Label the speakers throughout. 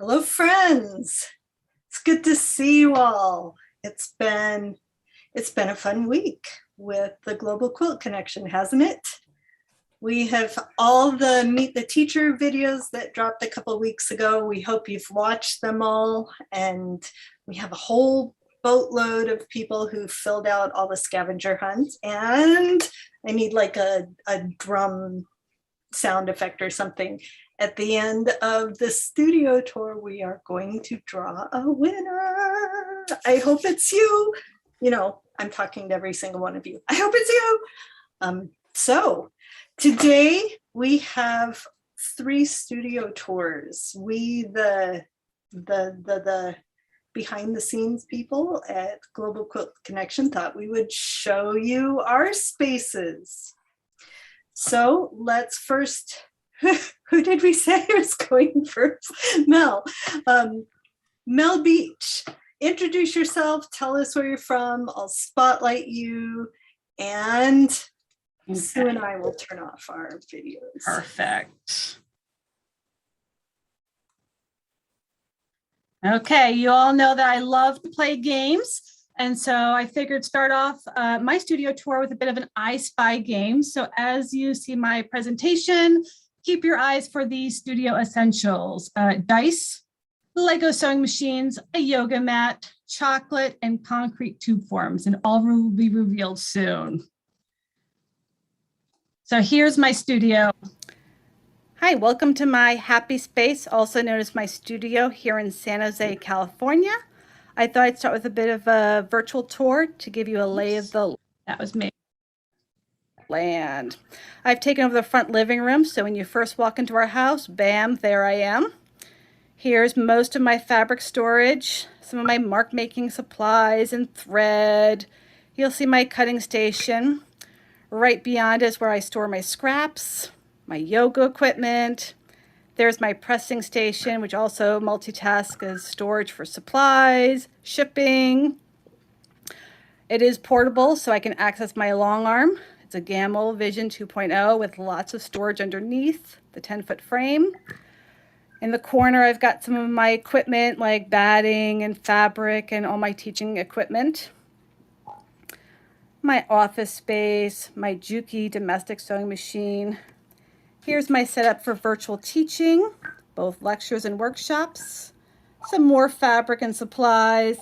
Speaker 1: Hello, friends. It's good to see you all. It's been a fun week with the Global Quilt Connection, hasn't it? We have all the Meet the Teacher videos that dropped a couple weeks ago. We hope you've watched them all, and we have a whole boatload of people who filled out all the scavenger hunts. And I need like a drum sound effect or something. At the end of the studio tour, we are going to draw a winner. I hope it's you. You know, I'm talking to every single one of you. I hope it's you. So today we have 3 studio tours. We, the behind the scenes people at Global Quilt Connection, thought we would show you our spaces. So let's first, who did we say was going first? Mel. Mel Beach, introduce yourself, tell us where you're from, I'll spotlight you, and okay. Sue and I will turn off our videos.
Speaker 2: Perfect. Okay, you all know that I love to play games. And so I figured start off my studio tour with a bit of an I Spy game. So as you see my presentation, keep your eyes for these studio essentials: dice, Lego sewing machines, a yoga mat, chocolate, and concrete tube forms, and all will be revealed soon. So here's my studio. Hi, welcome to my happy space, also known as my studio here in San Jose, California. I thought I'd start with a bit of a virtual tour to give you a lay of the land. I've taken over the front living room, so when you first walk into our house, bam, there I am. Here's most of my fabric storage, some of my mark making supplies and thread. You'll see my cutting station. Right beyond is where I store my scraps, my yoga equipment. There's my pressing station, which also multitasks as storage for supplies, shipping. It is portable, so I can access my long arm. It's a Gamma Vision 2.0 with lots of storage underneath the 10-foot frame. In the corner, I've got some of my equipment like batting and fabric and all my teaching equipment. My office space, my Juki domestic sewing machine. Here's my setup for virtual teaching, both lectures and workshops, some more fabric and supplies,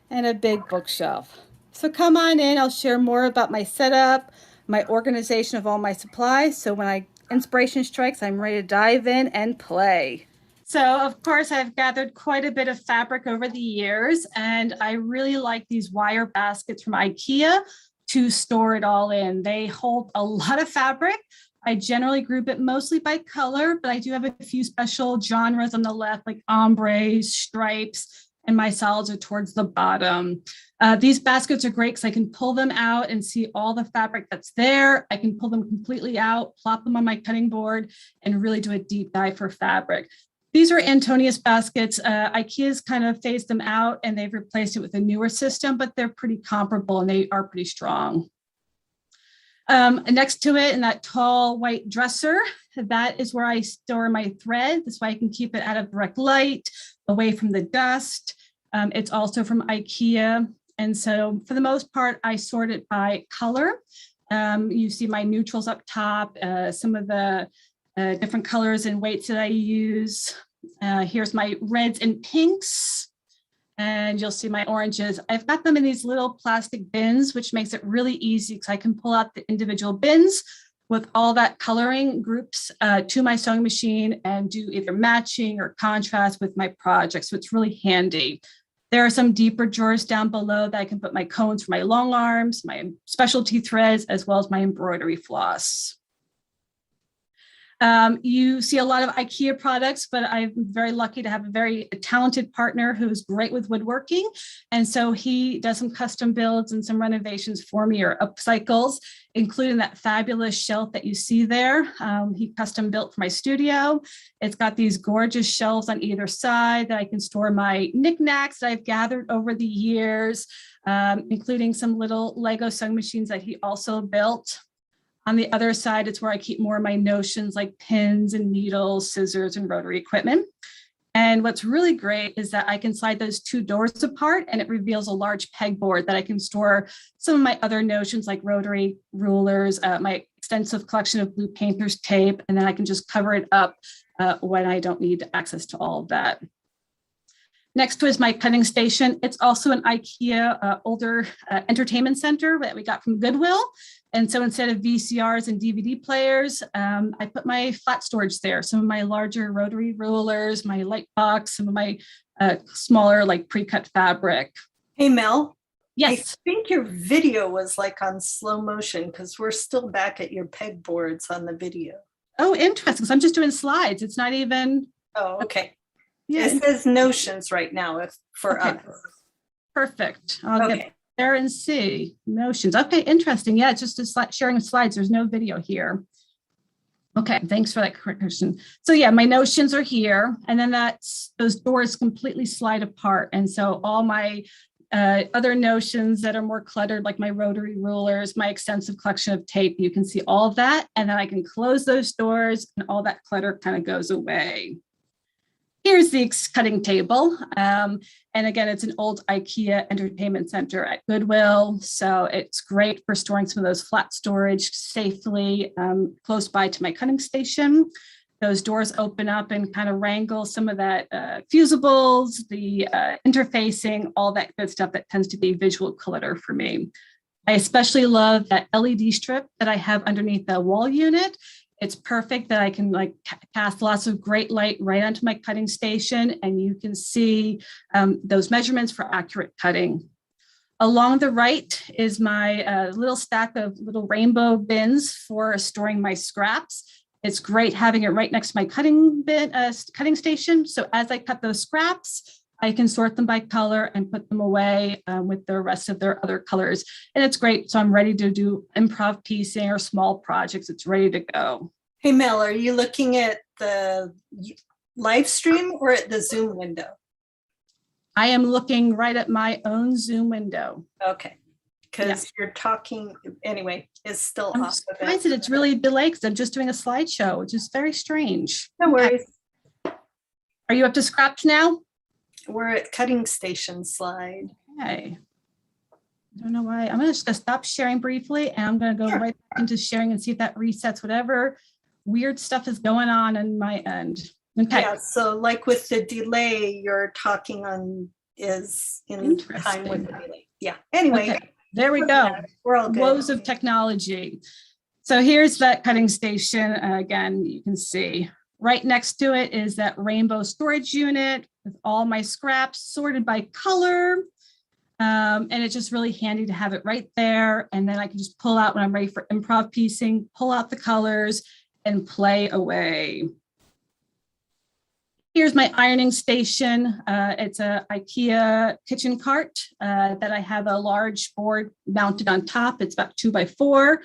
Speaker 2: and a big bookshelf. So come on in, I'll share more about my setup, my organization of all my supplies, so when inspiration strikes, I'm ready to dive in and play. So of course, I've gathered quite a bit of fabric over the years, and I really like these wire baskets from IKEA to store it all in. They hold a lot of fabric. I generally group it mostly by color, but I do have a few special genres on the left, like ombre, stripes, and my solids are towards the bottom. These baskets are great because I can pull them out and see all the fabric that's there. I can pull them completely out, plop them on my cutting board, and really do a deep dive for fabric. These are Antonius baskets. IKEA's kind of phased them out and they've replaced it with a newer system, but they're pretty comparable and they are pretty strong. Next to it in that tall white dresser, that is where I store my thread. This way I can keep it out of direct light, away from the dust. It's also from IKEA. And so for the most part, I sort it by color. You see my neutrals up top, some of the different colors and weights that I use. Here's my reds and pinks. And you'll see my oranges. I've got them in these little plastic bins, which makes it really easy because I can pull out the individual bins with all that coloring groups to my sewing machine and do either matching or contrast with my project. So it's really handy. There are some deeper drawers down below that I can put my cones for my long arms, my specialty threads, as well as my embroidery floss. You see a lot of IKEA products, but I'm very lucky to have a very talented partner who's great with woodworking. And so he does some custom builds and some renovations for me or upcycles, including that fabulous shelf that you see there. He custom built for my studio. It's got these gorgeous shelves on either side that I can store my knickknacks that I've gathered over the years, including some little Lego sewing machines that he also built. On the other side, it's where I keep more of my notions like pins and needles, scissors, and rotary equipment. And what's really great is that I can slide those two doors apart and it reveals a large pegboard that I can store some of my other notions like rotary rulers, my extensive collection of blue painter's tape, and then I can just cover it up when I don't need access to all of that. Next to is my cutting station. It's also an IKEA older entertainment center that we got from Goodwill. And so instead of VCRs and DVD players, I put my flat storage there. Some of my larger rotary rulers, my light box, some of my smaller like pre-cut fabric.
Speaker 1: Hey, Mel.
Speaker 2: Yes.
Speaker 1: I think your video was like on slow motion because we're still back at your pegboards on the video.
Speaker 2: Oh, interesting. So I'm just doing slides. It's not even.
Speaker 1: Oh, okay.
Speaker 2: Yeah.
Speaker 1: It says notions right now for us.
Speaker 2: Perfect. I'll get there and see notions. Okay, interesting. Yeah, it's just sharing slides. There's no video here. Okay, thanks for that correction. So yeah, my notions are here, and then those doors completely slide apart, and so all my other notions that are more cluttered, like my rotary rulers, my extensive collection of tape, you can see all of that, and then I can close those doors, and all that clutter kind of goes away. Here's the cutting table. And again, it's an old IKEA entertainment center at Goodwill. So it's great for storing some of those flat storage safely close by to my cutting station. Those doors open up and kind of wrangle some of that fusibles, the interfacing, all that good stuff that tends to be visual clutter for me. I especially love that LED strip that I have underneath the wall unit. It's perfect that I can like cast lots of great light right onto my cutting station, and you can see those measurements for accurate cutting. Along the right is my little stack of little rainbow bins for storing my scraps. It's great having it right next to my cutting station. So as I cut those scraps, I can sort them by color and put them away with the rest of their other colors. And it's great. So I'm ready to do improv piecing or small projects. It's ready to go.
Speaker 1: Hey, Mel, are you looking at the live stream or at the Zoom window?
Speaker 2: I am looking right at my own Zoom window.
Speaker 1: Okay. Because you're talking, anyway, it's still
Speaker 2: I'm
Speaker 1: off.
Speaker 2: surprised that it's really delayed because I'm just doing a slideshow, which is very strange.
Speaker 1: No worries.
Speaker 2: Are you up to scraps now?
Speaker 1: We're at cutting station slide.
Speaker 2: Okay. I don't know why. I'm just going to stop sharing briefly, and I'm going to go right back into sharing and see if that resets whatever weird stuff is going on my end. Okay.
Speaker 1: Yeah, so like with the delay, you're talking on is in time with the delay. Yeah, anyway.
Speaker 2: Okay. There we go.
Speaker 1: We're all good.
Speaker 2: Woes of technology. So here's that cutting station. Again, you can see right next to it is that rainbow storage unit with all my scraps sorted by color. And it's just really handy to have it right there. And then I can just pull out when I'm ready for improv piecing, pull out the colors and play away. Here's my ironing station. It's a IKEA kitchen cart that I have a large board mounted on top. It's about 2x4.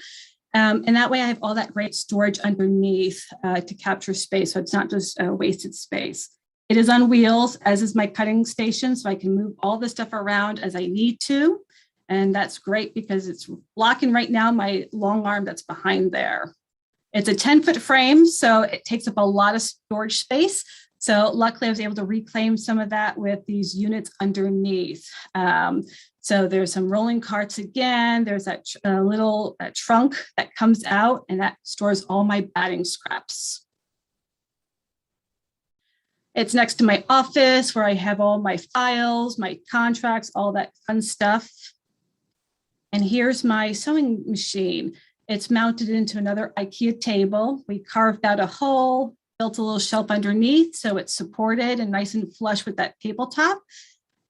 Speaker 2: And that way I have all that great storage underneath to capture space. So it's not just wasted space. It is on wheels, as is my cutting station. So I can move all the stuff around as I need to. And that's great because it's blocking right now my long arm that's behind there. It's a 10-foot frame, so it takes up a lot of storage space. So luckily I was able to reclaim some of that with these units underneath. So there's some rolling carts again. There's that little trunk that comes out and that stores all my batting scraps. It's next to my office where I have all my files, my contracts, all that fun stuff. And here's my sewing machine. It's mounted into another IKEA table. We carved out a hole, built a little shelf underneath so it's supported and nice and flush with that tabletop.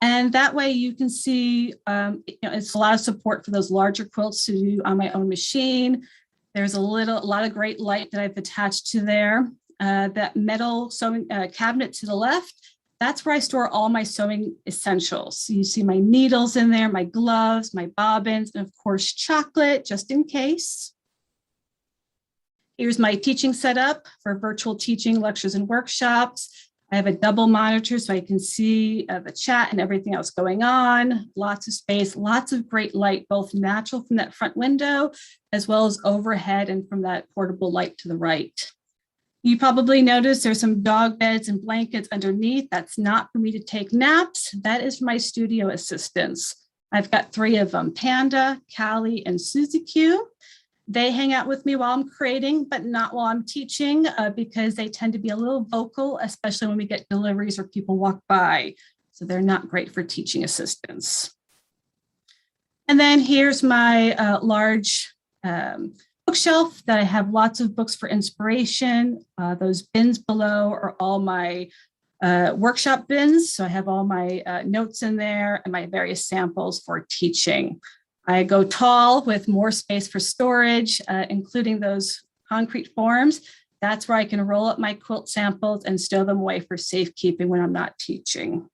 Speaker 2: And that way you can see it's a lot of support for those larger quilts to do on my own machine. There's a lot of great light that I've attached to there. That metal sewing cabinet to the left, that's where I store all my sewing essentials. So you see my needles in there, my gloves, my bobbins, and of course, chocolate, just in case. Here's my teaching setup for virtual teaching, lectures, and workshops. I have a double monitor so I can see the chat and everything else going on. Lots of space, lots of great light, both natural from that front window, as well as overhead and from that portable light to the right. You probably noticed there's some dog beds and blankets underneath. That's not for me to take naps. That is for my studio assistants. I've got 3 of them, Panda, Callie, and Suzy Q. They hang out with me while I'm creating, but not while I'm teaching because they tend to be a little vocal, especially when we get deliveries or people walk by. So they're not great for teaching assistants. And then here's my large bookshelf that I have lots of books for inspiration. Those bins below are all my workshop bins. So I have all my notes in there and my various samples for teaching. I go tall with more space for storage, including those concrete forms. That's where I can roll up my quilt samples and stow them away for safekeeping when I'm not teaching.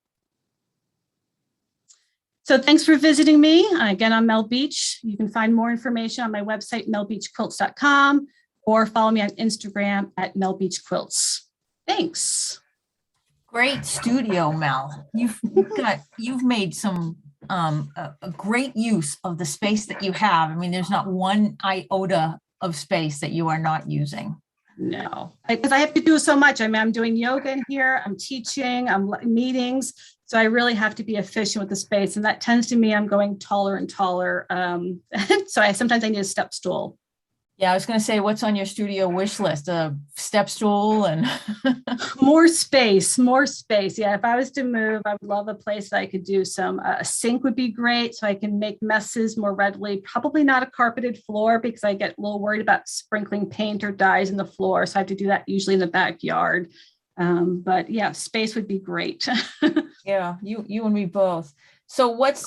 Speaker 2: So thanks for visiting me. Again, I'm Mel Beach. You can find more information on my website, melbeachquilts.com, or follow me on Instagram at melbeachquilts. Thanks.
Speaker 3: Great studio, Mel. You've made some a great use of the space that you have. I mean, there's not one iota of space that you are not using.
Speaker 2: No, because I have to do so much. I mean, I'm doing yoga in here, I'm teaching, I'm meetings. So I really have to be efficient with the space. And that tends to mean I'm going taller and taller. So sometimes I need a step stool.
Speaker 3: Yeah, I was going to say, what's on your studio wish list? A step stool and
Speaker 2: more space. Yeah, if I was to move, I would love a place that I could do a sink would be great so I can make messes more readily. Probably not a carpeted floor because I get a little worried about sprinkling paint or dyes in the floor. So I have to do that usually in the backyard. But yeah, space would be great.
Speaker 3: Yeah, you and me both. So what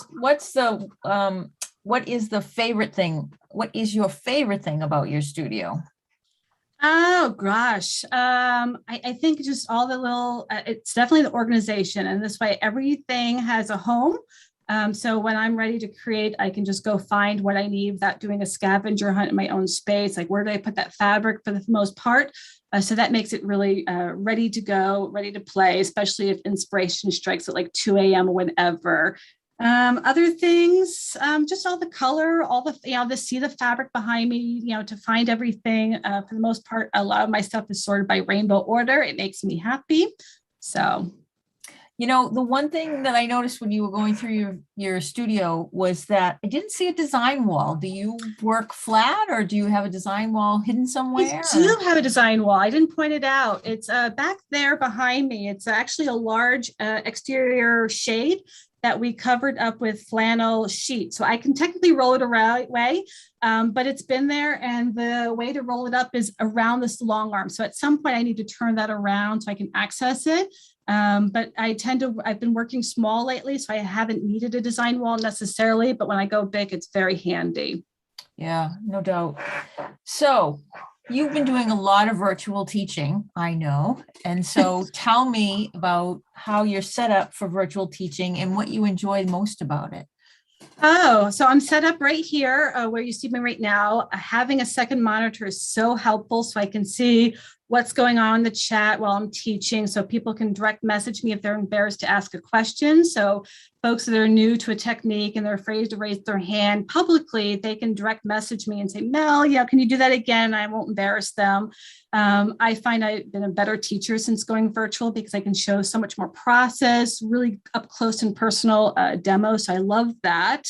Speaker 3: is the favorite thing? What is your favorite thing about your studio?
Speaker 2: Oh gosh. I think just all the little, it's definitely the organization, and this way everything has a home. So when I'm ready to create, I can just go find what I need without doing a scavenger hunt in my own space. Like, where do I put that fabric for the most part? So that makes it really ready to go, ready to play, especially if inspiration strikes at like 2 a.m. or whenever. Other things, just all the color, all the, to see the fabric behind me, to find everything. For the most part, a lot of my stuff is sorted by rainbow order. It makes me happy. So.
Speaker 3: The one thing that I noticed when you were going through your studio was that I didn't see a design wall. Do you work flat, or do you have a design wall hidden somewhere?
Speaker 2: I do have a design wall. I didn't point it out. It's back there behind me. It's actually a large exterior shade that we covered up with flannel sheet. So I can technically roll it around way, but it's been there, and the way to roll it up is around this long arm. So at some point I need to turn that around so I can access it. But I've been working small lately, so I haven't needed a design wall necessarily, but when I go big, it's very handy.
Speaker 3: Yeah, no doubt. So you've been doing a lot of virtual teaching, I know. And so tell me about how you're set up for virtual teaching and what you enjoy most about it.
Speaker 2: Oh, so I'm set up right here where you see me right now. Having a second monitor is so helpful, so I can see what's going on in the chat while I'm teaching, so people can direct message me if they're embarrassed to ask a question. So folks that are new to a technique and they're afraid to raise their hand publicly, they can direct message me and say, Mel, can you do that again? I won't embarrass them. I find I've been a better teacher since going virtual because I can show so much more process, really up close and personal demos. So I love that.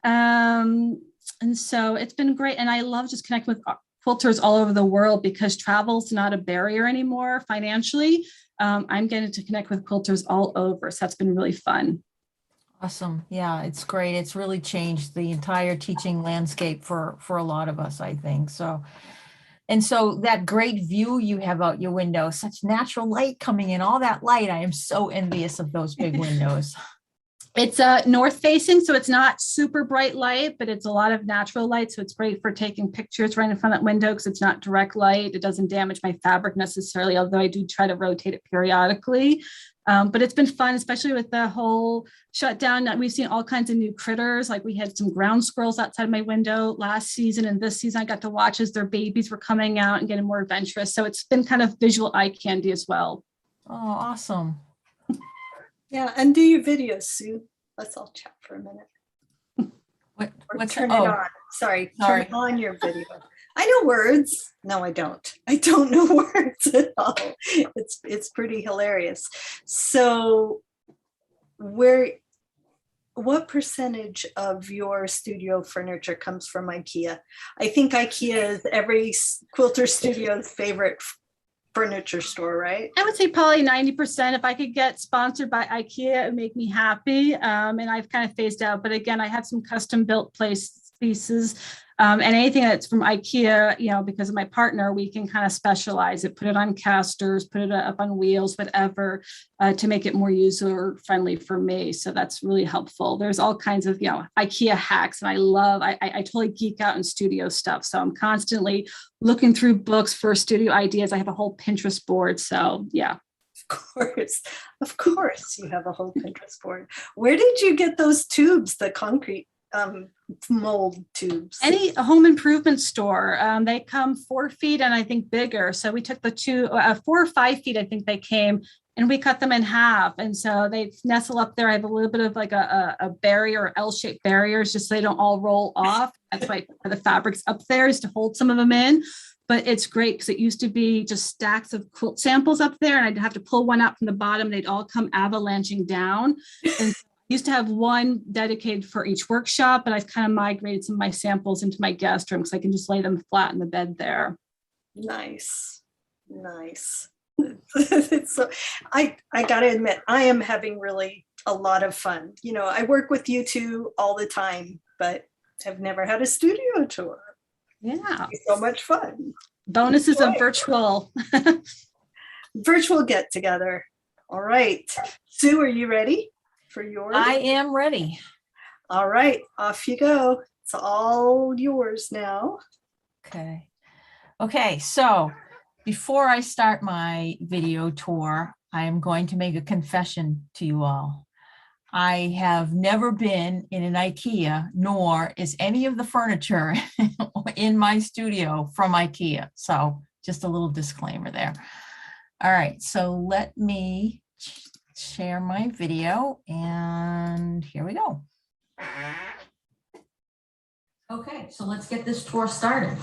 Speaker 2: And so it's been great. And I love just connecting with quilters all over the world because travel's not a barrier anymore financially. I'm getting to connect with quilters all over. So that's been really fun.
Speaker 3: Awesome. Yeah, it's great. It's really changed the entire teaching landscape for a lot of us, I think. So, and so that great view you have out your window, such natural light coming in, all that light. I am so envious of those big windows.
Speaker 2: It's north facing, so it's not super bright light, but it's a lot of natural light. So it's great for taking pictures right in front of that window because it's not direct light. It doesn't damage my fabric necessarily, although I do try to rotate it periodically. But it's been fun, especially with the whole shutdown. We've seen all kinds of new critters. Like we had some ground squirrels outside my window last season, and this season I got to watch as their babies were coming out and getting more adventurous. So it's been kind of visual eye candy as well.
Speaker 3: Oh, awesome.
Speaker 1: Yeah, undo your videos, Sue. Let's all chat for a minute.
Speaker 3: What's
Speaker 1: turn it on. Sorry, turn on your video. I know words. No, I don't. I don't know words at all. It's pretty hilarious. So what percentage of your studio furniture comes from IKEA? I think IKEA is every quilter studio's favorite furniture store, right?
Speaker 2: I would say probably 90%. If I could get sponsored by IKEA, it would make me happy. And I've kind of phased out. But again, I have some custom built pieces. And anything that's from IKEA, you know, because of my partner, we can kind of specialize it, put it on casters, put it up on wheels, whatever, to make it more user friendly for me. So that's really helpful. There's all kinds of, you know, IKEA hacks, and I totally geek out in studio stuff. So I'm constantly looking through books for studio ideas. I have a whole Pinterest board. So yeah.
Speaker 1: Of course, you have a whole Pinterest board. Where did you get those tubes, the concrete mold tubes?
Speaker 2: Any home improvement store. They come 4 feet and I think bigger. So we took the 4 or 5 feet, I think they came, and we cut them in half. And so they nestle up there. I have a little bit of like a barrier, L-shaped barriers, just so they don't all roll off. That's why the fabric's up there, is to hold some of them in. But it's great because it used to be just stacks of quilt samples up there, and I'd have to pull one out from the bottom. They'd all come avalanching down. And used to have one dedicated for each workshop, but I've kind of migrated some of my samples into my guest room because I can just lay them flat in the bed there.
Speaker 1: Nice. So I gotta admit, I am having really a lot of fun. You know, I work with you two all the time, but have never had a studio tour.
Speaker 2: Yeah.
Speaker 1: It's so much fun.
Speaker 2: Bonuses of virtual.
Speaker 1: Virtual get together. All right. Sue, are you ready for yours?
Speaker 3: I am ready.
Speaker 1: All right, off you go. It's all yours now.
Speaker 3: Okay, so before I start my video tour, I am going to make a confession to you all. I have never been in an IKEA, nor is any of the furniture in my studio from IKEA. So just a little disclaimer there. All right, so let me share my video, and here we go. Okay, so let's get this tour started.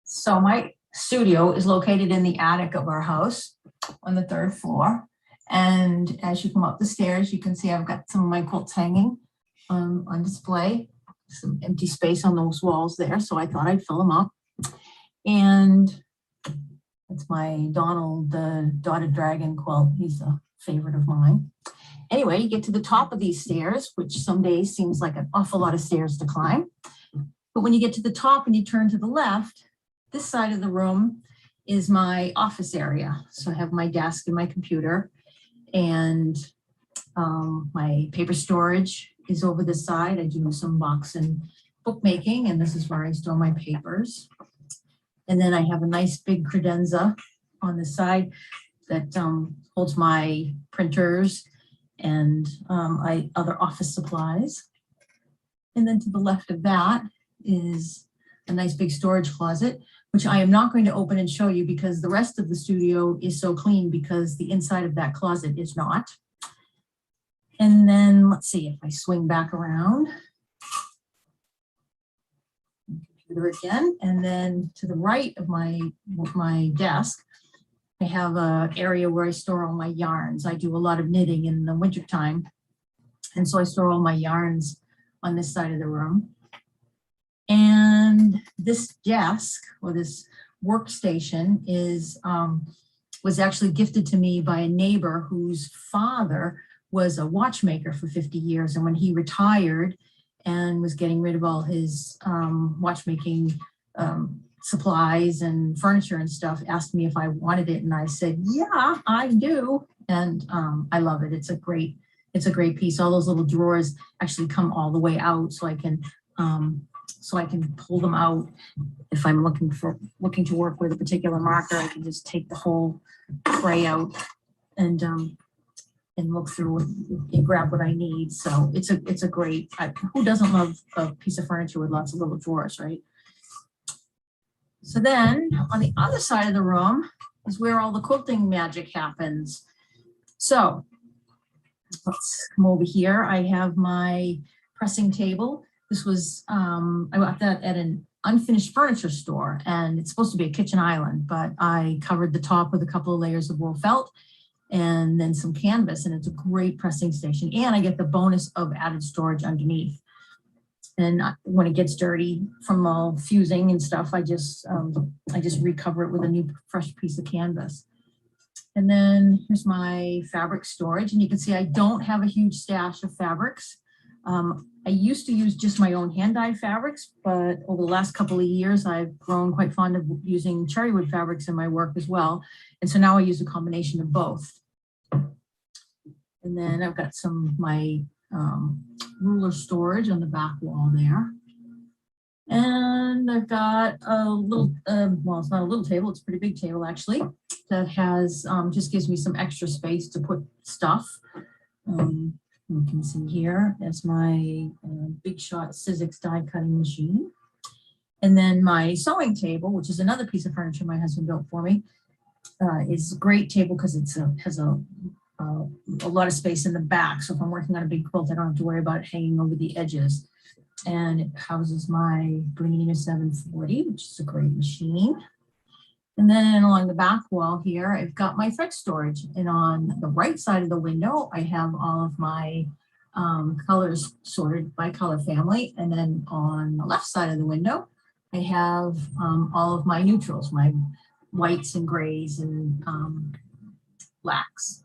Speaker 3: So my studio is located in the attic of our house on the 3rd floor. And as you come up the stairs, you can see I've got some of my quilts hanging on display, some empty space on those walls there. So I thought I'd fill them up. And that's my Donald, the Dotted Dragon quilt. He's a favorite of mine. Anyway, you get to the top of these stairs, which some days seems like an awful lot of stairs to climb. But when you get to the top and you turn to the left, this side of the room is my office area. So I have my desk and my computer, and my paper storage is over this side. I do some box and bookmaking, and this is where I store my papers. And then I have a nice big credenza on the side that holds my printers and other office supplies. And then to the left of that is a nice big storage closet, which I am not going to open and show you because the rest of the studio is so clean, because the inside of that closet is not. And then let's see if I swing back around. Computer again, and then to the right of my desk, I have an area where I store all my yarns. I do a lot of knitting in the wintertime, and so I store all my yarns on this side of the room. And this desk, or this workstation, was actually gifted to me by a neighbor whose father was a watchmaker for 50 years. And when he retired and was getting rid of all his watchmaking supplies and furniture and stuff, asked me if I wanted it. And I said, yeah, I do. And I love it. It's a great piece. All those little drawers actually come all the way out, so I can pull them out. If I'm looking to work with a particular marker, I can just take the whole tray out and look through and grab what I need. So it's a great, who doesn't love a piece of furniture with lots of little drawers, right? So then on the other side of the room is where all the quilting magic happens. So let's come over here. I have my pressing table. This was, I got that at an unfinished furniture store, and it's supposed to be a kitchen island, but I covered the top with a couple of layers of wool felt and then some canvas, and it's a great pressing station. And I get the bonus of added storage underneath. And when it gets dirty from all fusing and stuff, I just recover it with a new fresh piece of canvas. And then here's my fabric storage, and you can see I don't have a huge stash of fabrics. I used to use just my own hand-dyed fabrics, but over the last couple of years, I've grown quite fond of using cherrywood fabrics in my work as well. And so now I use a combination of both. And then I've got my ruler storage on the back wall there. And I've got a little, well, it's not a little table, it's a pretty big table actually, that has, just gives me some extra space to put stuff. You can see here, that's my Big Shot Sizzix die cutting machine. And then my sewing table, which is another piece of furniture my husband built for me, is a great table because it has a lot of space in the back. So if I'm working on a big quilt, I don't have to worry about it hanging over the edges. And it houses my Bernina 740, which is a great machine. And then along the back wall here, I've got my thread storage. And on the right side of the window, I have all of my colors sorted by color family. And then on the left side of the window, I have all of my neutrals, my whites and grays and blacks.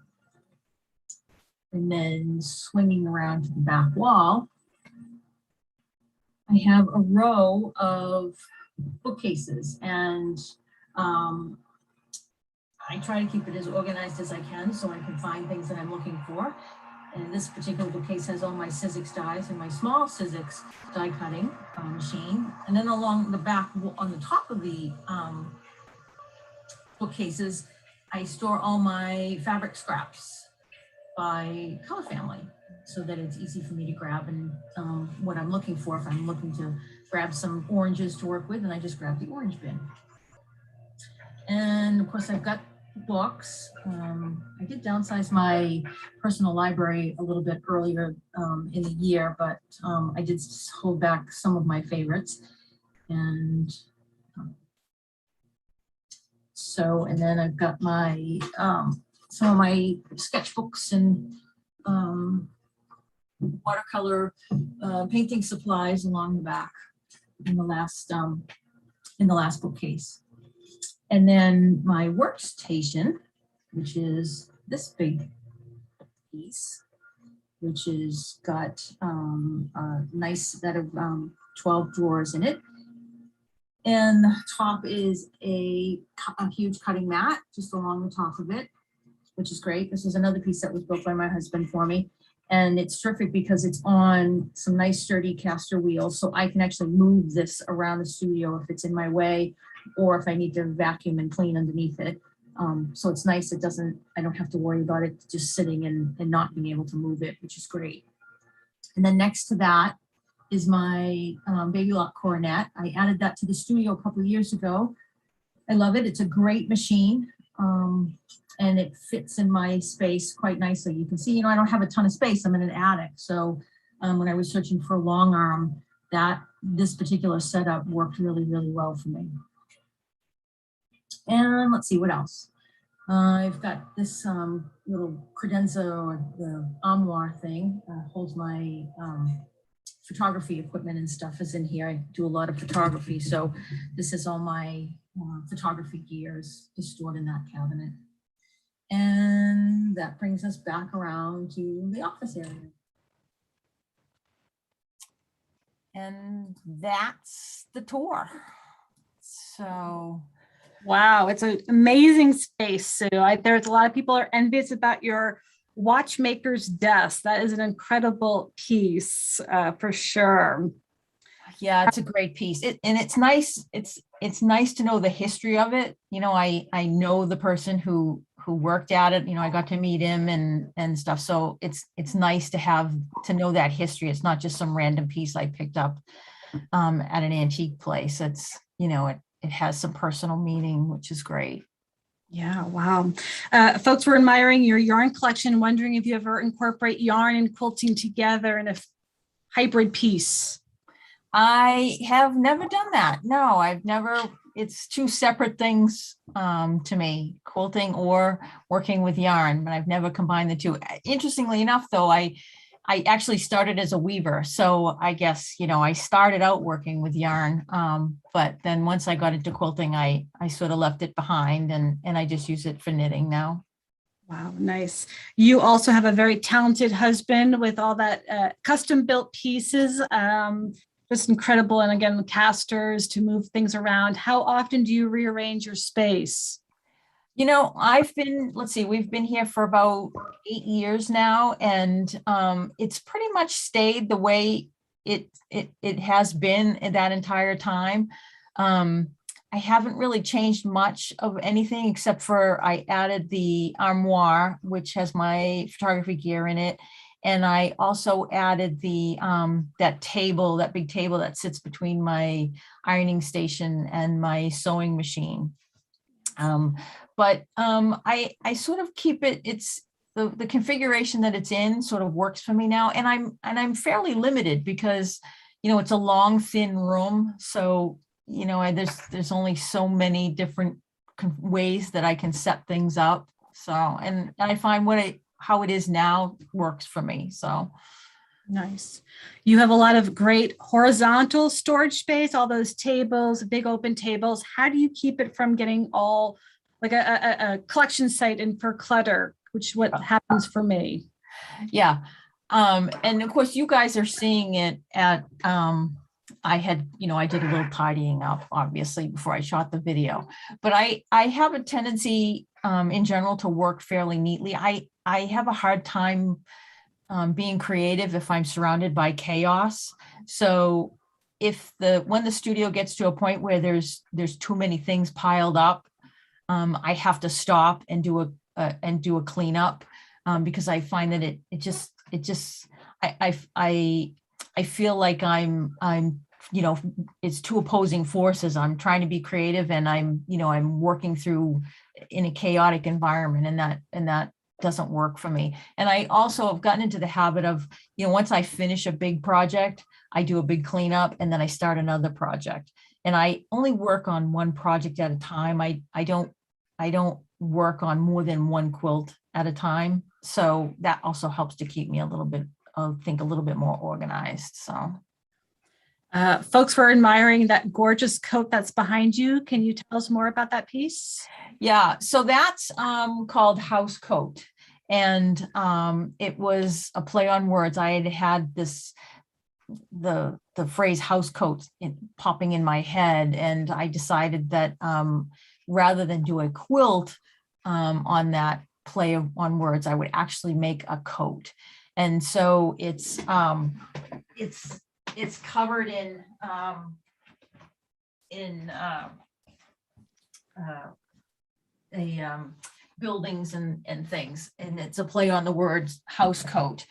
Speaker 3: And then swinging around to the back wall, I have a row of bookcases, and I try to keep it as organized as I can so I can find things that I'm looking for. And this particular bookcase has all my Sizzix dies and my small Sizzix die cutting machine. And then along the back, on the top of the bookcases, I store all my fabric scraps by color family, so that it's easy for me to grab and what I'm looking for. If I'm looking to grab some oranges to work with, and I just grab the orange bin. And of course I've got books. I did downsize my personal library a little bit earlier in the year, but I did hold back some of my favorites. And and then I've got my, some of my sketchbooks and watercolor painting supplies along the back in the last bookcase. And then my workstation, which is this big piece, which is got a nice set of 12 drawers in it. And the top is a huge cutting mat just along the top of it, which is great. This is another piece that was built by my husband for me. And it's terrific because it's on some nice sturdy caster wheels. So I can actually move this around the studio if it's in my way, or if I need to vacuum and clean underneath it. So it's nice. I don't have to worry about it just sitting and not being able to move it, which is great. And then next to that is my Baby Lock coronet. I added that to the studio a couple of years ago. I love it. It's a great machine. And it fits in my space quite nicely. You can see, I don't have a ton of space. I'm in an attic. So when I was searching for a long arm, this particular setup worked really, really well for me. And let's see what else. I've got this little credenza, or the armoire thing, holds my photography equipment and stuff is in here. I do a lot of photography. So this is all my photography gears is stored in that cabinet. And that brings us back around to the office area. And that's the tour. So,
Speaker 2: wow, it's an amazing space, Sue. There's a lot of people are envious about your watchmaker's desk. That is an incredible piece, for sure.
Speaker 3: Yeah, it's a great piece. And it's nice. It's nice to know the history of it. I know the person who worked at it. I got to meet him and stuff. So it's nice to know that history. It's not just some random piece I picked up at an antique place. It's, it has some personal meaning, which is great.
Speaker 2: Yeah, wow. Folks were admiring your yarn collection, wondering if you ever incorporate yarn and quilting together in a hybrid piece.
Speaker 3: I have never done that. No, I've never, it's two separate things to me, quilting or working with yarn, but I've never combined the two. Interestingly enough, though, I actually started as a weaver. So I guess, I started out working with yarn. But then once I got into quilting, I sort of left it behind and I just use it for knitting now.
Speaker 2: Wow, nice. You also have a very talented husband with all that custom built pieces. Just incredible. And again, casters to move things around. How often do you rearrange your space?
Speaker 3: Let's see, we've been here for about 8 years now, and it's pretty much stayed the way it has been in that entire time. I haven't really changed much of anything except for I added the armoire, which has my photography gear in it. And I also added that big table that sits between my ironing station and my sewing machine. I sort of keep it, it's the configuration that it's in sort of works for me now. And I'm fairly limited because, it's a long, thin room. So, there's only so many different ways that I can set things up. So, and I find how it is now works for me. So.
Speaker 2: Nice. You have a lot of great horizontal storage space, all those tables, big open tables. How do you keep it from getting all like a collection site and for clutter, which is what happens for me?
Speaker 3: Yeah. And of course you guys are seeing it at, I did a little tidying up obviously before I shot the video, but I have a tendency in general to work fairly neatly. I have a hard time being creative if I'm surrounded by chaos. So when the studio gets to a point where there's too many things piled up, I have to stop and do a cleanup because I find that I feel like I'm it's two opposing forces. I'm trying to be creative and I'm working through in a chaotic environment, and that doesn't work for me. And I also have gotten into the habit of, once I finish a big project, I do a big cleanup and then I start another project. And I only work on one project at a time. I don't work on more than one quilt at a time. So that also helps to keep me a little bit more organized. So.
Speaker 2: Folks were admiring that gorgeous coat that's behind you. Can you tell us more about that piece?
Speaker 3: Yeah, so that's called House Coat. And it was a play on words. I had the phrase house coat popping in my head. And I decided that rather than do a quilt on that play on words, I would actually make a coat. And so it's covered in buildings and things, and it's a play on the words house coat.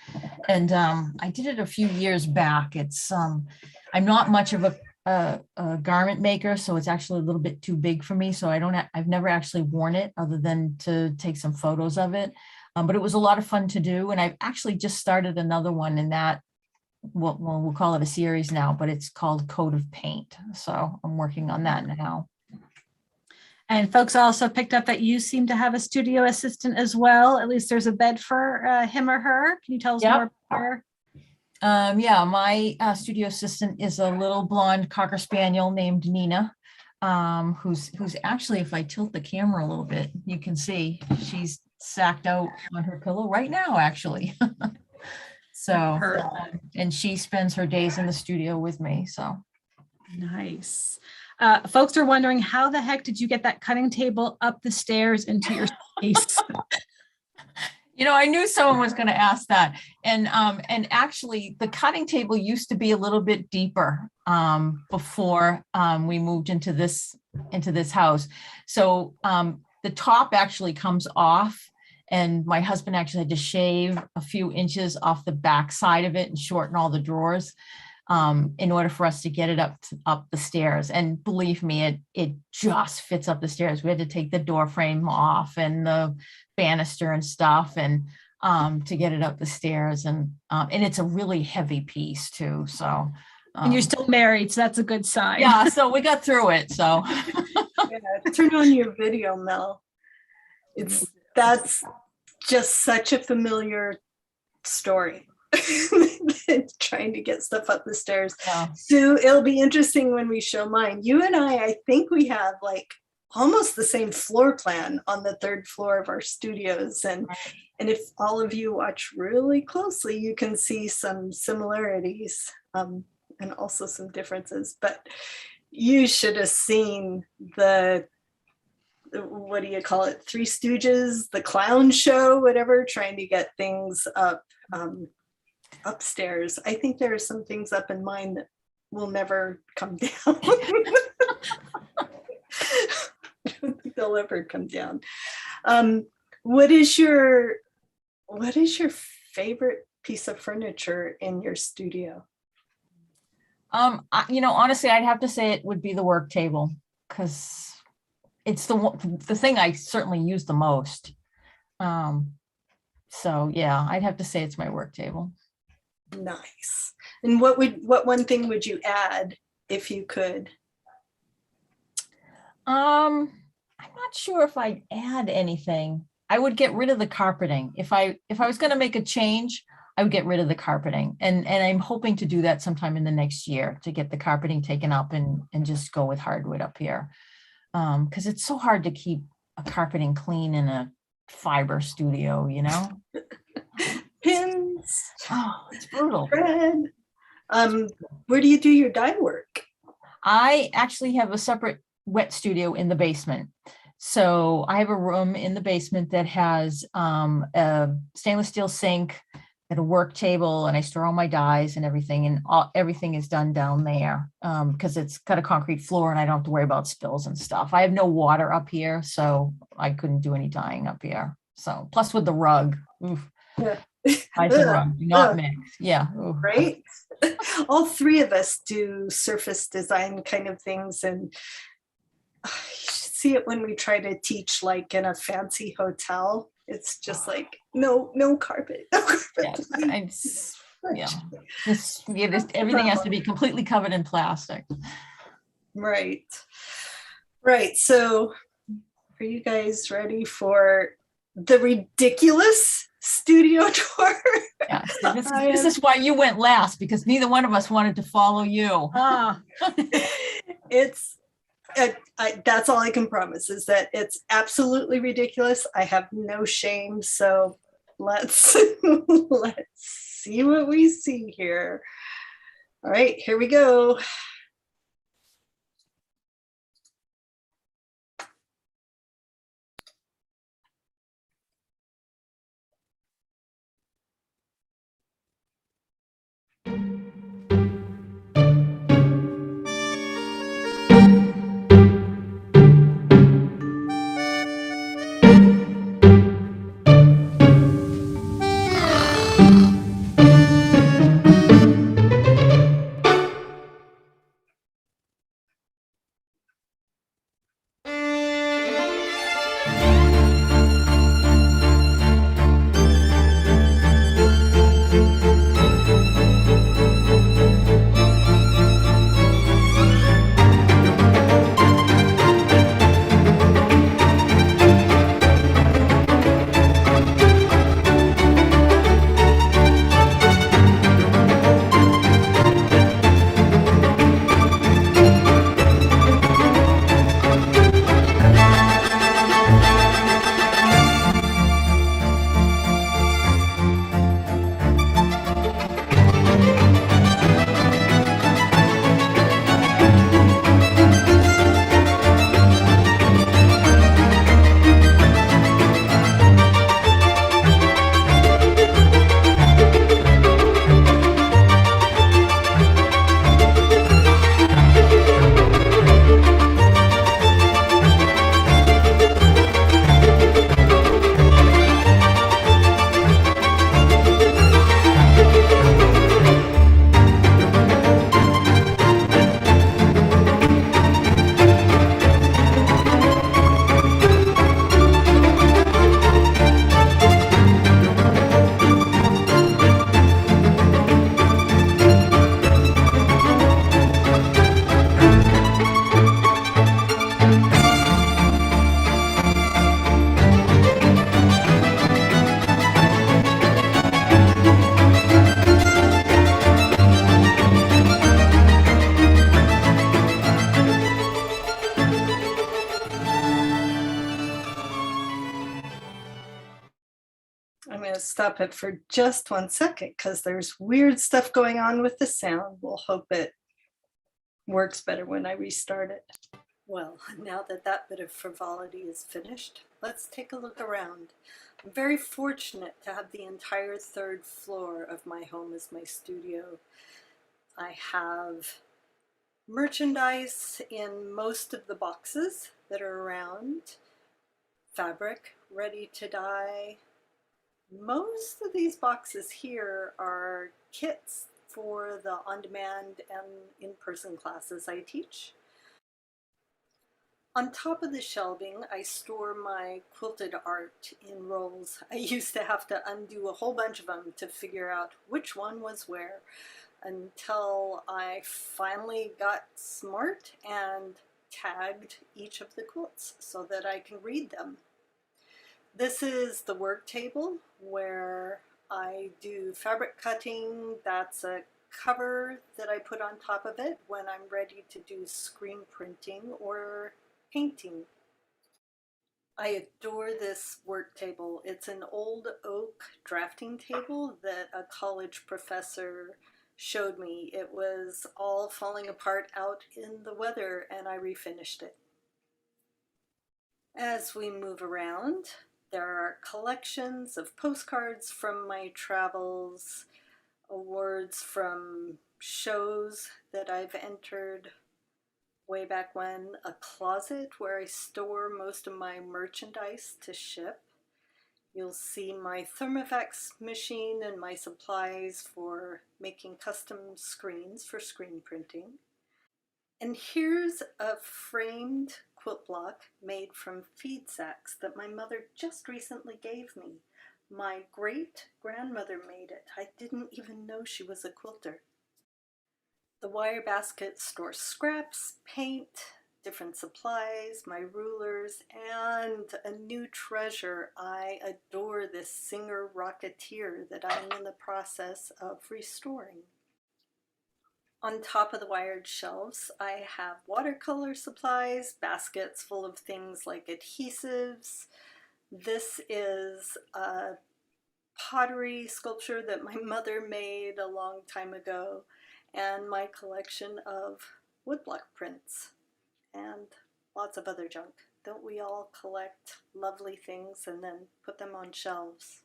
Speaker 3: And I did it a few years back. It's I'm not much of a garment maker, so it's actually a little bit too big for me. So I've never actually worn it other than to take some photos of it. But it was a lot of fun to do, and I've actually just started another one in that. We'll call it a series now, but it's called Coat of Paint. So I'm working on that now.
Speaker 2: And folks also picked up that you seem to have a studio assistant as well. At least there's a bed for him or her. Can you tell us more about her?
Speaker 3: Yeah, my studio assistant is a little blonde Cocker Spaniel named Nina, who's actually, if I tilt the camera a little bit, you can see she's sacked out on her pillow right now, actually. So, and she spends her days in the studio with me. So
Speaker 2: nice. Folks are wondering, how the heck did you get that cutting table up the stairs into your space?
Speaker 3: I knew someone was going to ask that. And actually the cutting table used to be a little bit deeper before we moved into this house. So the top actually comes off, and my husband actually had to shave a few inches off the back side of it and shorten all the drawers in order for us to get it up the stairs. And believe me, it just fits up the stairs. We had to take the door frame off and the banister and stuff, and to get it up the stairs. And it's a really heavy piece too. So
Speaker 4: And you're still married, so that's a good sign.
Speaker 3: Yeah, so we got through it. So
Speaker 1: Yeah, turn on your video, Mel. That's just such a familiar story. Trying to get stuff up the stairs.
Speaker 3: yeah.
Speaker 1: Sue, it'll be interesting when we show mine. You and I think we have like almost the same floor plan on the third floor of our studios. And if all of you watch really closely, you can see some similarities and also some differences. But you should have seen the, what do you call it? Three Stooges, the clown show, whatever, trying to get things up upstairs. I think there are some things up in mine that will never come down. I don't think they'll ever come down. What is your favorite piece of furniture in your studio?
Speaker 3: Honestly, I'd have to say it would be the work table, because it's the thing I certainly use the most. So yeah, I'd have to say it's my work table.
Speaker 1: Nice. And what one thing would you add if you could?
Speaker 3: I'm not sure if I'd add anything. I would get rid of the carpeting. If I was going to make a change, I would get rid of the carpeting. And I'm hoping to do that sometime in the next year, to get the carpeting taken up and just go with hardwood up here. Because it's so hard to keep a carpeting clean in a fiber studio, you know?
Speaker 1: Pins.
Speaker 3: Oh, it's brutal.
Speaker 1: Thread. Where do you do your dye work?
Speaker 3: I actually have a separate wet studio in the basement. So I have a room in the basement that has a stainless steel sink and a work table, and I store all my dyes and everything, and everything is done down there because it's got a concrete floor and I don't have to worry about spills and stuff. I have no water up here, so I couldn't do any dyeing up here. So plus with the rug, oof.
Speaker 1: Yeah.
Speaker 3: Ice and rug do not mix. Yeah. Oof.
Speaker 1: Right. All three of us do surface design kind of things, and you should see it when we try to teach like in a fancy hotel. It's just like no carpet. No carpet.
Speaker 3: Everything has to be completely covered in plastic.
Speaker 1: Right. So are you guys ready for the ridiculous studio tour?
Speaker 3: Yeah, so this is why you went last, because neither one of us wanted to follow you.
Speaker 1: That's all I can promise, is that it's absolutely ridiculous. I have no shame. So let's see what we see here. All right, here we go. to stop it for just 1 second because there's weird stuff going on with the sound. We'll hope it works better when I restart it. Well, now that that bit of frivolity is finished, let's take a look around. I'm very fortunate to have the entire 3rd floor of my home as my studio. I have merchandise in most of the boxes that are around, fabric ready to dye. Most of these boxes here are kits for the on-demand and in-person classes I teach. On top of the shelving, I store my quilted art in rolls. I used to have to undo a whole bunch of them to figure out which one was where, until I finally got smart and tagged each of the quilts so that I can read them. This is the work table where I do fabric cutting. That's a cover that I put on top of it when I'm ready to do screen printing or painting. I adore this work table. It's an old oak drafting table that a college professor showed me. It was all falling apart out in the weather and I refinished it. As we move around, there are collections of postcards from my travels, awards from shows that I've entered way back when, a closet where I store most of my merchandise to ship. You'll see my Thermofax machine and my supplies for making custom screens for screen printing. And here's a framed quilt block made from feed sacks that my mother just recently gave me. My great-grandmother made it. I didn't even know she was a quilter. The wire basket stores scraps, paint, different supplies, my rulers, and a new treasure. I adore this Singer Rocketeer that I'm in the process of restoring. On top of the wired shelves, I have watercolor supplies, baskets full of things like adhesives. This is a pottery sculpture that my mother made a long time ago, and my collection of woodblock prints and lots of other junk. Don't we all collect lovely things and then put them on shelves?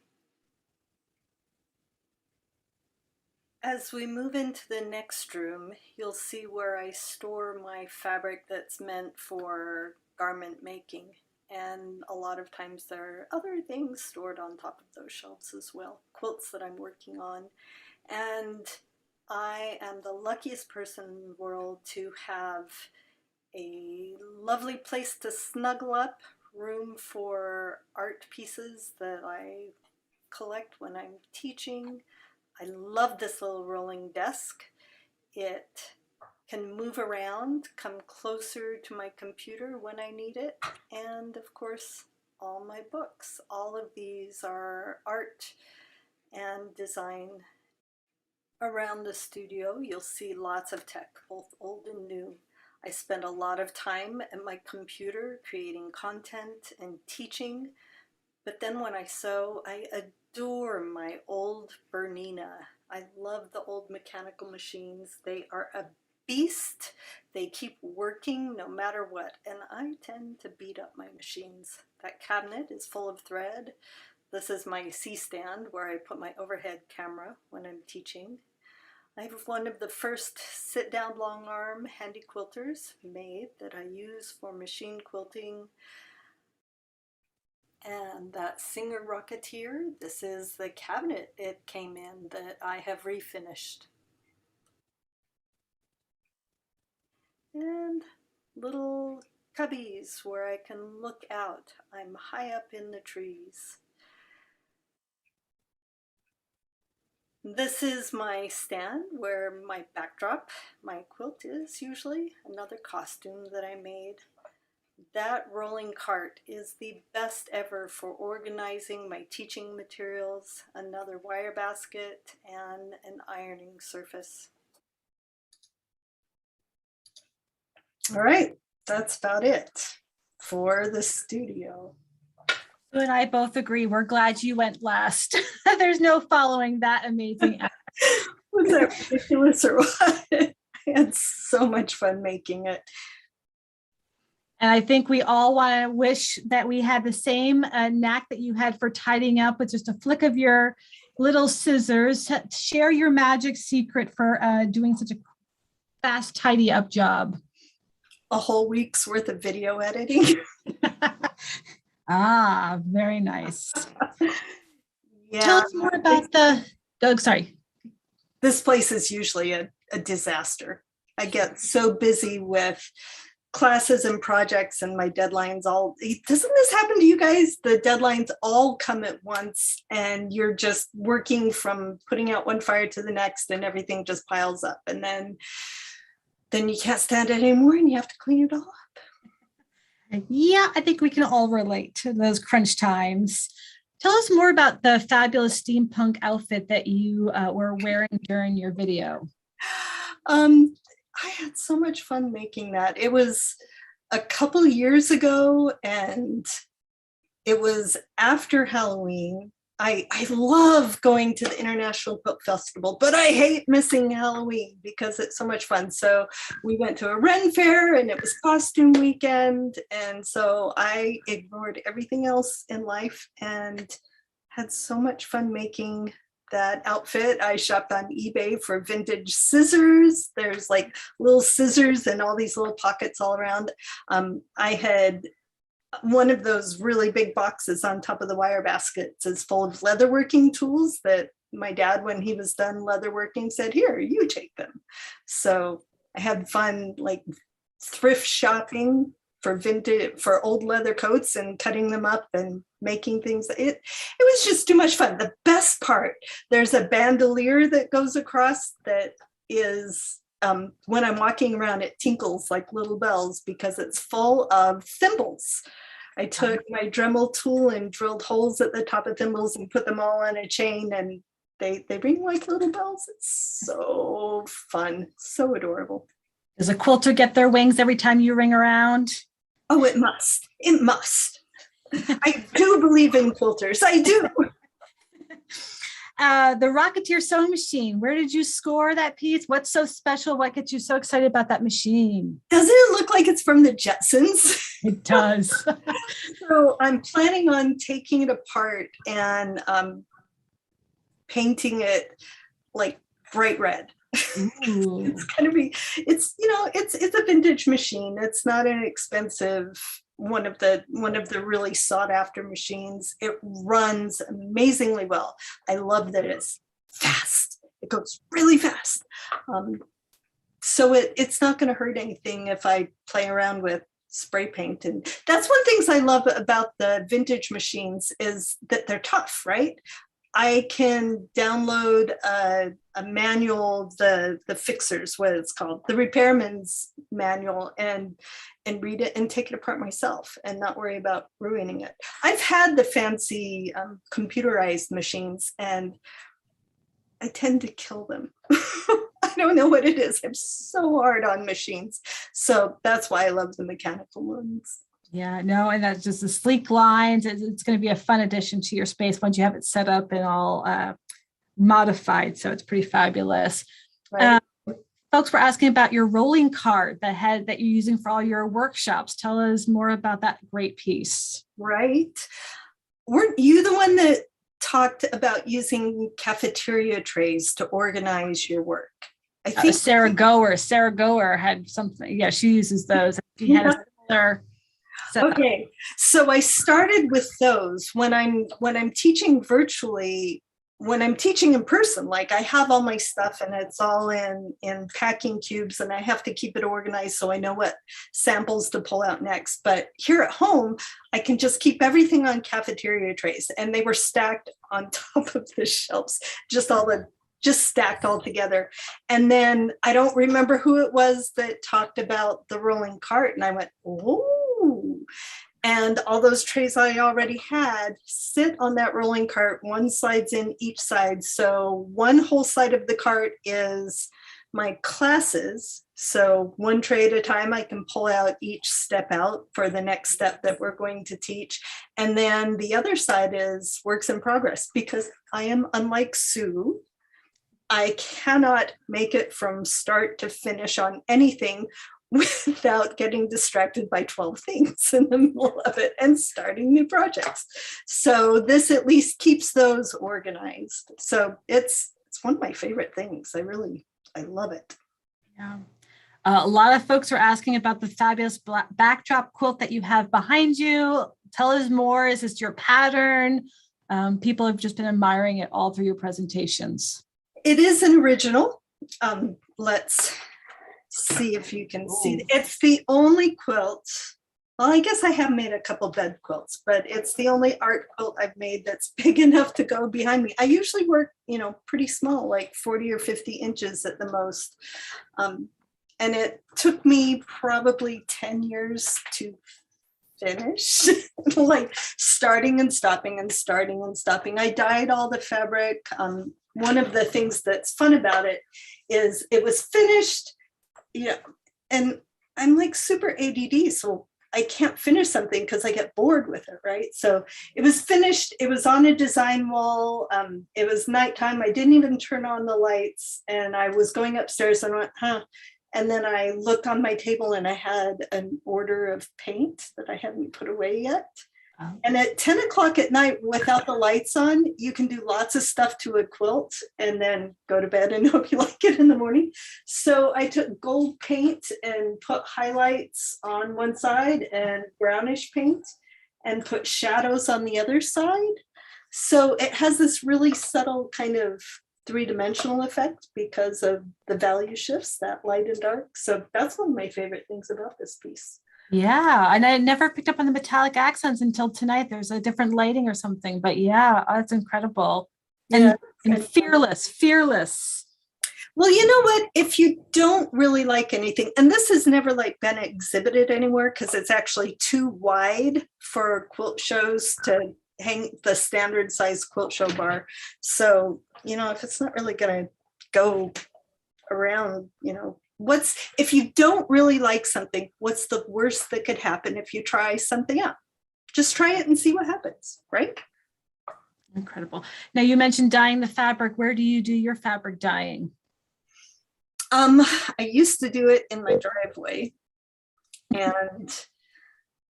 Speaker 1: As we move into the next room, you'll see where I store my fabric that's meant for garment making. And a lot of times there are other things stored on top of those shelves as well, quilts that I'm working on. And I am the luckiest person in the world to have a lovely place to snuggle up, room for art pieces that I collect when I'm teaching. I love this little rolling desk. It can move around, come closer to my computer when I need it, and of course, all my books. All of these are art and design. Around the studio, you'll see lots of tech, both old and new. I spend a lot of time at my computer creating content and teaching, but then when I sew, I adore my old Bernina. I love the old mechanical machines. They are a beast. They keep working no matter what, and I tend to beat up my machines. That cabinet is full of thread. This is my C-stand where I put my overhead camera when I'm teaching. I have one of the first sit-down long arm handy quilters made that I use for machine quilting. And that Singer Rocketeer, this is the cabinet it came in that I have refinished. And little cubbies where I can look out. I'm high up in the trees. This is my stand where my backdrop, my quilt is usually, another costume that I made. That rolling cart is the best ever for organizing my teaching materials, another wire basket, and an ironing surface. All right, that's about it for the studio.
Speaker 4: You and I both agree. We're glad you went last. There's no following that amazing act.
Speaker 1: Was that ridiculous or what? I had so much fun making it.
Speaker 4: And I think we all want to wish that we had the same knack that you had for tidying up with just a flick of your little scissors. Share your magic secret for doing such a fast tidy up job.
Speaker 1: A whole week's worth of video editing.
Speaker 4: Ah, very nice.
Speaker 1: Yeah.
Speaker 4: Tell us more about the, oh, sorry.
Speaker 1: This place is usually a disaster. I get so busy with classes and projects and my deadlines all, doesn't this happen to you guys? The deadlines all come at once and you're just working from putting out one fire to the next and everything just piles up. And then you can't stand it anymore and you have to clean it all up.
Speaker 4: Yeah, I think we can all relate to those crunch times. Tell us more about the fabulous steampunk outfit that you were wearing during your video.
Speaker 1: I had so much fun making that. It was a couple years ago and it was after Halloween. I love going to the International Quilt Festival, but I hate missing Halloween because it's so much fun. So we went to a Ren fair and it was costume weekend. And so I ignored everything else in life and had so much fun making that outfit. I shopped on eBay for vintage scissors. There's like little scissors and all these little pockets all around. I had one of those really big boxes on top of the wire baskets is full of leatherworking tools that my dad, when he was done leatherworking, said, here, you take them. So I had fun like thrift shopping for vintage, for old leather coats and cutting them up and making things. It was just too much fun. The best part, there's a bandolier that goes across that is, when I'm walking around, it tinkles like little bells because it's full of thimbles. I took my Dremel tool and drilled holes at the top of thimbles and put them all on a chain and they ring like little bells. It's so fun, so adorable.
Speaker 4: Does a quilter get their wings every time you ring around?
Speaker 1: Oh, it must. It must. I do believe in quilters. I do.
Speaker 4: The Rocketeer sewing machine. Where did you score that piece? What's so special? What gets you so excited about that machine?
Speaker 1: Doesn't it look like it's from the Jetsons?
Speaker 4: It does.
Speaker 1: So I'm planning on taking it apart and painting it like bright red. It's gonna be, it's a vintage machine. It's not an expensive one of the really sought after machines. It runs amazingly well. I love that it's fast. It goes really fast. So it's not going to hurt anything if I play around with spray paint. And that's one thing I love about the vintage machines is that they're tough, right? I can download a manual, the fixers, what it's called, the repairman's manual, and read it and take it apart myself and not worry about ruining it. I've had the fancy computerized machines and I tend to kill them. I don't know what it is. I'm so hard on machines. So that's why I love the mechanical ones.
Speaker 4: Yeah, no, and that's just the sleek lines. It's going to be a fun addition to your space once you have it set up and all modified. So it's pretty fabulous.
Speaker 1: Right.
Speaker 4: Folks were asking about your rolling cart, the head that you're using for all your workshops. Tell us more about that great piece.
Speaker 1: Right. Weren't you the one that talked about using cafeteria trays to organize your work? I think
Speaker 4: Sarah Goer had something. Yeah, she uses those. She had a similar setup.
Speaker 1: Okay, so I started with those when I'm teaching virtually. When I'm teaching in person, like I have all my stuff and it's all in packing cubes and I have to keep it organized so I know what samples to pull out next. But here at home, I can just keep everything on cafeteria trays and they were stacked on top of the shelves, just stacked all together. And then I don't remember who it was that talked about the rolling cart and I went, oh. And all those trays I already had sit on that rolling cart. One slides in each side. So one whole side of the cart is my classes So one tray at a time, I can pull out each step out for the next step that we're going to teach. And then the other side is works in progress, because I am unlike Sue. I cannot make it from start to finish on anything without getting distracted by 12 things in the middle of it and starting new projects. So this at least keeps those organized. So it's one of my favorite things. I love it.
Speaker 4: Yeah. A lot of folks are asking about the fabulous backdrop quilt that you have behind you. Tell us more. Is this your pattern? People have just been admiring it all through your presentations.
Speaker 1: It is an original. Let's see if you can see. It's the only quilt. Well, I guess I have made a couple bed quilts, but it's the only art quilt I've made that's big enough to go behind me. I usually work, pretty small, like 40 or 50 inches at the most. And it took me probably 10 years to finish, like starting and stopping and starting and stopping. I dyed all the fabric. One of the things that's fun about it is it was finished, and I'm like super ADD, so I can't finish something because I get bored with it, right? So it was finished. It was on a design wall. It was nighttime. I didn't even turn on the lights, and I was going upstairs and I went, And then I looked on my table and I had an order of paint that I hadn't put away yet. And at 10 o'clock at night, without the lights on, you can do lots of stuff to a quilt and then go to bed and hope you like it in the morning. So I took gold paint and put highlights on one side and brownish paint and put shadows on the other side. So it has this really subtle kind of three-dimensional effect because of the value shifts, that light and dark. So that's one of my favorite things about this piece.
Speaker 4: Yeah, and I never picked up on the metallic accents until tonight. There's a different lighting or something, but yeah, that's incredible. And fearless.
Speaker 1: Well, you know what? If you don't really like anything, and this has never been exhibited anywhere because it's actually too wide for quilt shows to hang the standard size quilt show bar. So, if it's not really going to go around, if you don't really like something, what's the worst that could happen if you try something out? Just try it and see what happens, right?
Speaker 4: Incredible. Now you mentioned dyeing the fabric. Where do you do your fabric dyeing?
Speaker 1: I used to do it in my driveway, and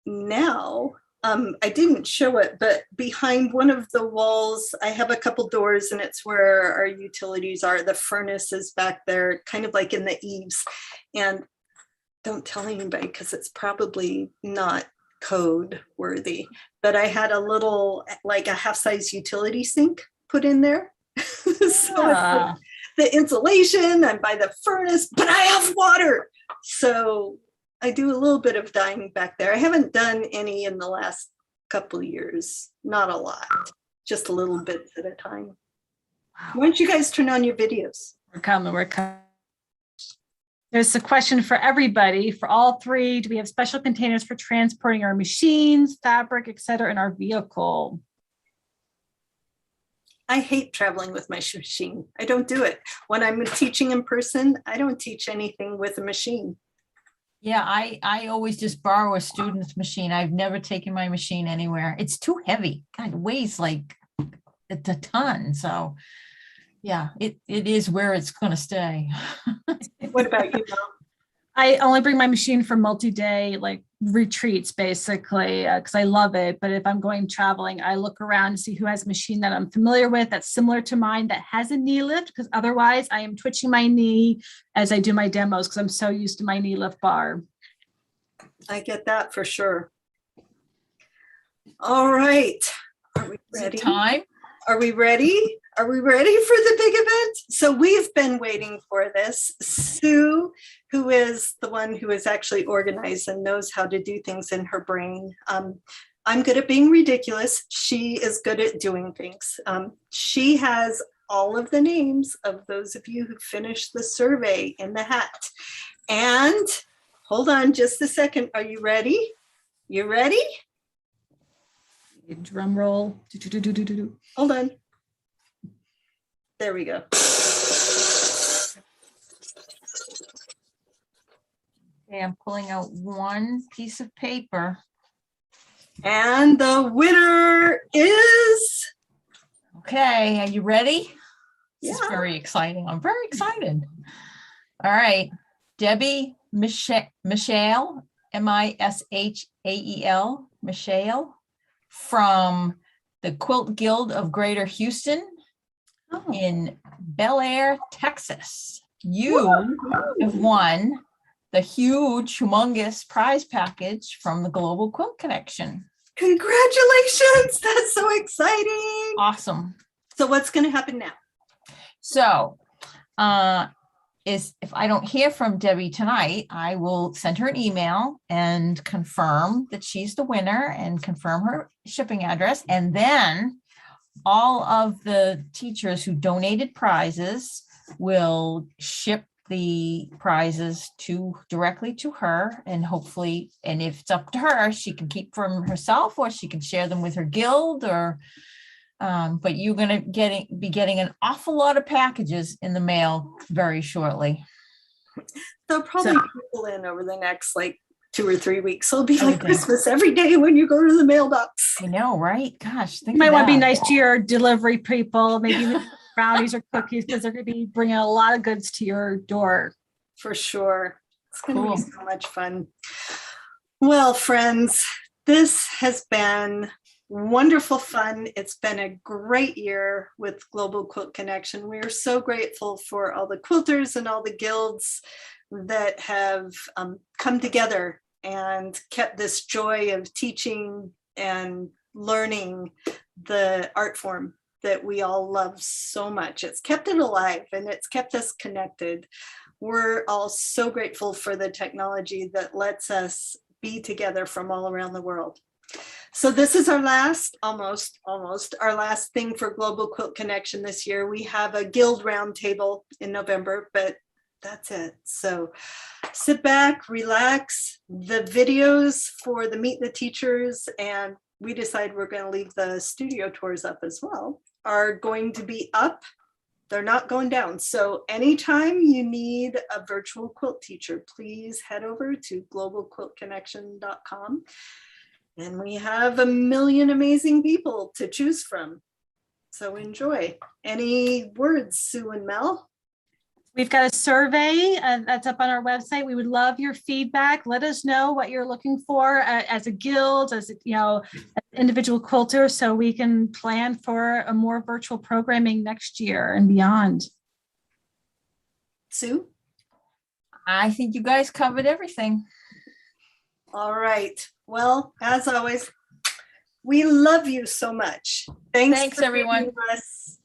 Speaker 1: now I didn't show it, but behind one of the walls, I have a couple doors, and it's where our utilities are. The furnace is back there, kind of like in the eaves. And don't tell anybody because it's probably not code worthy, but I had a little, like a half-size utility sink put in there. So the insulation, I'm by the furnace, but I have water. So I do a little bit of dyeing back there. I haven't done any in the last couple of years, not a lot, just a little bit at a time. Why don't you guys turn on your videos?
Speaker 4: We're coming. There's a question for everybody, for all three. Do we have special containers for transporting our machines, fabric, etc., in our vehicle?
Speaker 1: I hate traveling with my machine. I don't do it. When I'm teaching in person, I don't teach anything with a machine.
Speaker 3: Yeah, I always just borrow a student's machine. I've never taken my machine anywhere. It's too heavy. God, it weighs like a ton. So yeah, it is where it's going to stay.
Speaker 1: What about you, Mel?
Speaker 4: I only bring my machine for multi-day retreats, basically, because I love it. But if I'm going traveling, I look around to see who has a machine that I'm familiar with that's similar to mine that has a knee lift, because otherwise I am twitching my knee as I do my demos because I'm so used to my knee lift bar.
Speaker 1: I get that for sure. All right. Are we ready?
Speaker 3: Is it time?
Speaker 1: Are we ready? Are we ready for the big event? So we've been waiting for this. Sue, who is the one who is actually organized and knows how to do things in her brain. I'm good at being ridiculous. She is good at doing things. She has all of the names of those of you who finished the survey in the hat. And hold on just a second. Are you ready? You ready?
Speaker 4: Drum roll.
Speaker 1: Hold on. There we go.
Speaker 3: Okay, I'm pulling out one piece of paper.
Speaker 1: And the winner is,
Speaker 3: Okay, are you ready? This is
Speaker 1: Yeah.
Speaker 3: very exciting. I'm very excited. All right, Debbie Michelle, Mishael, Michelle, from the Quilt Guild of Greater Houston in Bel Air, Texas. You have won the huge, humongous prize package from the Global Quilt Connection.
Speaker 1: congratulations. That's so exciting.
Speaker 3: Awesome.
Speaker 1: So what's going to happen now?
Speaker 3: So, if I don't hear from Debbie tonight, I will send her an email and confirm that she's the winner and confirm her shipping address. And then all of the teachers who donated prizes will ship the prizes directly to her, and hopefully, and if it's up to her, she can keep from herself or she can share them with her guild, or but you're going to be getting an awful lot of packages in the mail very shortly.
Speaker 1: They'll probably people in over the next like 2 or 3 weeks. So it'll be like
Speaker 3: Everything.
Speaker 1: Christmas every day when you go to the mailbox.
Speaker 3: I know, right? Gosh,
Speaker 4: You
Speaker 3: think
Speaker 4: might
Speaker 3: of
Speaker 4: want to be
Speaker 3: that.
Speaker 4: nice to your delivery people, maybe with brownies or cookies, because they're going to be bringing a lot of goods to your door.
Speaker 1: For sure. It's going to
Speaker 3: Cool.
Speaker 1: be so much fun. Well, friends, this has been wonderful fun. It's been a great year with Global Quilt Connection. We are so grateful for all the quilters and all the guilds that have come together and kept this joy of teaching and learning the art form that we all love so much. It's kept it alive and it's kept us connected. We're all so grateful for the technology that lets us be together from all around the world. So this is our last, almost our last thing for Global Quilt Connection this year. We have a guild roundtable in November, but that's it. So sit back, relax. The videos for the Meet the Teachers, and we decide we're going to leave the studio tours up as well, are going to be up. They're not going down. So anytime you need a virtual quilt teacher, please head over to globalquiltconnection.com. And we have a million amazing people to choose from. So enjoy. Any words, Sue and Mel?
Speaker 4: We've got a survey that's up on our website. We would love your feedback. Let us know what you're looking for as a guild, as an individual quilter, so we can plan for a more virtual programming next year and beyond.
Speaker 1: Sue?
Speaker 3: I think you guys covered everything.
Speaker 1: All right. Well, as always, we love you so much.
Speaker 3: Thanks,
Speaker 1: for
Speaker 3: everyone.
Speaker 1: being with us.